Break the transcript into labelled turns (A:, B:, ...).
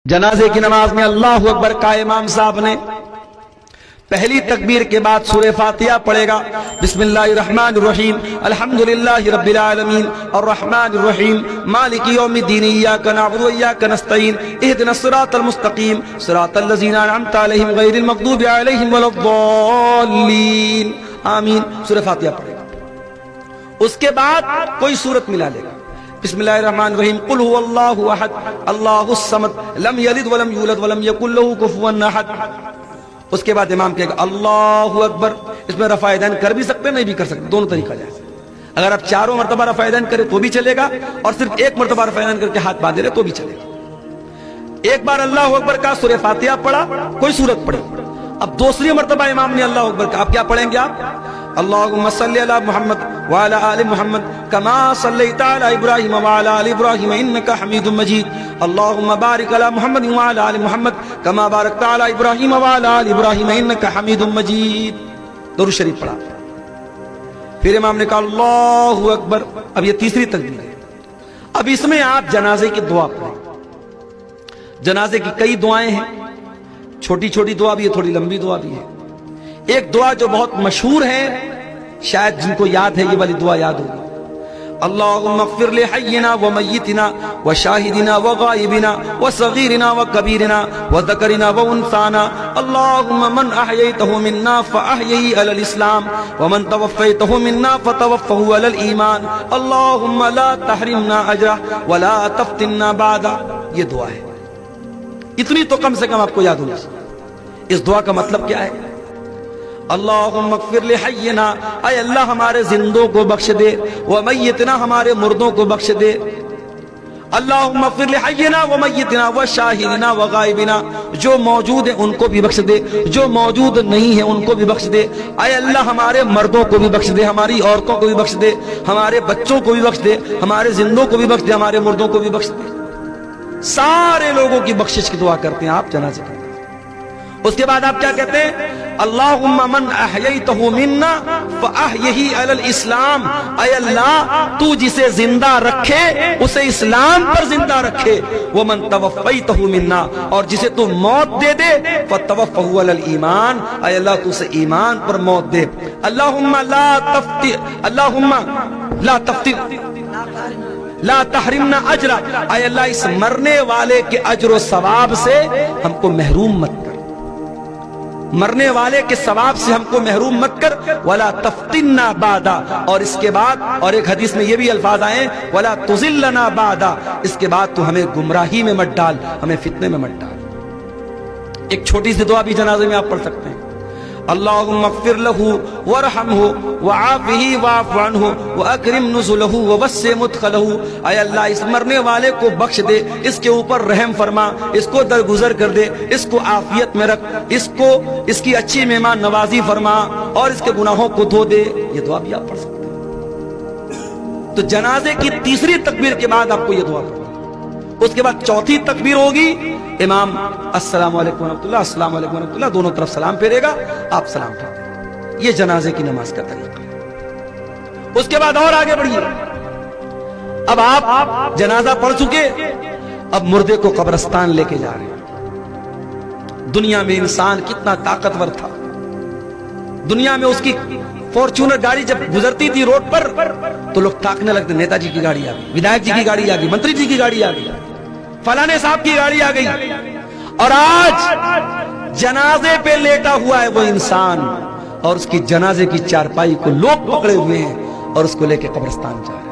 A: جنازے کی نماز میں اللہ اکبر کا امام صاحب نے پہلی تکبیر کے بعد سورہ فاتحہ پڑھے گا۔ بسم اللہ الرحمن الرحیم الحمدللہ رب العالمین الرحمن الرحیم مالک یوم الدین ایاک نعبد و ایاک نستعین اہدنا الصراط المستقیم صراط الذین انعمت علیہم غیر المغضوب علیہم ولا الضالین آمین۔ سورہ فاتحہ پڑھے گا، اس کے بعد کوئی سورت ملا لے گا۔ بسم اللہ الرحمن الرحیم قل هو اللہ احد اللہ الصمد لم یلد ولم یولد ولم یکن له کفوا احد۔ اس کے بعد امام کہے گا اللہ اکبر۔ اس میں رفع یدین کر بھی سکتے نہیں بھی کر سکتے، دونوں طریقہ جائز ہے۔ اگر آپ چاروں مرتبہ رفع یدین کرے تو بھی چلے گا، اور صرف ایک مرتبہ رفع یدین کر کے ہاتھ باندھے رہے تو بھی چلے گا۔ ایک بار اللہ اکبر کا سورہ فاتحہ پڑھا، کوئی سورت پڑھی، اب دوسری مرتبہ امام نے اللہ اکبر کا، اب کیا پڑھیں گے آپ؟ اللہم صلی علی محمد وعلی آل محمد کما صلیت علی ابراہیم وعلی آل ابراہیم انکا حمید مجید اللہم بارک علی محمد وعلی آل محمد کما بارکت علی ابراہیم وعلی آل ابراہیم انکا حمید مجید۔ درود شریف پڑھا، پھر امام نے کہا اللہ اکبر۔ اب یہ تیسری تکبیر ہے۔ اب اس میں آپ جنازے کی دعا پڑھیں۔ جنازے کی کئی دعائیں ہیں، چھوٹی چھوٹی دعا بھی ہے، تھوڑی لمبی دعا بھی ہے۔ ایک دعا جو بہت مشہور ہے، شاید جن کو یاد ہے یہ والی دعا یاد ہوگی۔ اللہم اغفر لحینا ومیتنا وشاہدنا وغائبنا وصغیرنا وکبیرنا وذکرنا وانثانا اللہم من احییتہ منا فاحیہی علی الاسلام ومن توفیتہ منا فتوفہ علی الایمان اللہم لا تحرمنا اجرہ ولا تفتنا بعدا۔ یہ دعا ہے، اتنی تو کم سے کم آپ کو یاد ہوگی۔ اس دعا کا مطلب کیا ہے؟ اللہم اغفر لحینا، اے اللہ ہمارے زندوں کو بخش دے، ومیتنا ہمارے مردوں کو بخش دے۔ اللہم اغفر لحینا ومیتنا وشاہدنا وغائبنا، جو موجود ہیں ان کو بھی بخش دے، جو موجود نہیں ہیں ان کو بھی بخش دے۔ اے اللہ ہمارے مردوں کو بھی بخش دے، ہماری عورتوں کو بھی بخش دے، ہمارے بچوں کو بھی بخش دے، ہمارے زندوں کو بھی بخش دے، ہمارے مردوں کو بھی بخش دے۔ سارے لوگوں کی بخشش کی دعا کرتے ہیں آپ جنازے کے۔ اس کے بعد آپ کیا کہتے ہیں؟ اللہم من احییتہ منا فاحیہی علی الاسلام، اے اللہ تو جسے زندہ رکھے اسے اسلام پر زندہ رکھے، ومن توفیتہ منا، اور جسے تو موت دے دے فتوفہ علی الایمان، اے اللہ تو اسے ایمان پر موت دے۔ اللہم لا تحرمنا اجرا، اے اللہ اس مرنے والے کے اجر و ثواب سے ہم کو محروم مت کر، مرنے والے کے ثواب سے ہم کو محروم مت کر، ولا تفتنا بعدا، اور اس کے بعد اور ایک حدیث میں یہ بھی الفاظ آئے ولا تضلنا بعدا، اس کے بعد تو ہمیں گمراہی میں مت ڈال، ہمیں فتنے میں مت ڈال۔ ایک چھوٹی سی دعا بھی جنازے میں آپ پڑھ سکتے ہیں۔ اللہم اغفر لہ ورحمہ وعافہ واعف عنہ واکرم نزلہ ووسع مدخلہ، اے اللہ اس مرنے والے کو بخش دے، اس کے اوپر رحم فرما، اس کو درگزر کر دے، اس کو عافیت میں رکھ، اس کی اچھی مہمان نوازی فرما، اور اس کے گناہوں کو دھو دے۔ یہ دعا بھی آپ پڑھ سکتے ہیں۔ تو جنازے کی تیسری تکبیر کے بعد آپ کو یہ دعا کرنا۔ اس کے بعد چوتھی تکبیر ہوگی، امام السلام علیکم ورحمۃ اللہ، السلام علیکم ورحمۃ اللہ، دونوں طرف سلام پھیرے گا، آپ سلام پھیریں۔ یہ جنازے کی نماز کا طریقہ ہے۔ اس کے بعد اور آگے بڑھیے، اب آپ جنازہ پڑھ چکے، اب مردے کو قبرستان لے کے جا رہے ہیں۔ دنیا میں انسان کتنا طاقتور تھا، دنیا میں اس کی فارچونر گاڑی جب گزرتی تھی روڈ پر تو لوگ تاکنے لگتے، نیتا جی کی گاڑی آ گئی، ودھایک جی کی گاڑی آ گئی، منتری جی کی گاڑی آ گئی، فلانے صاحب کی گاڑی آ گئی۔ اور آج جنازے پہ لیٹا ہوا ہے وہ انسان، اور اس کی جنازے کی چارپائی کو لوگ پکڑے ہوئے ہیں اور اس کو لے کے قبرستان جا رہے ہیں۔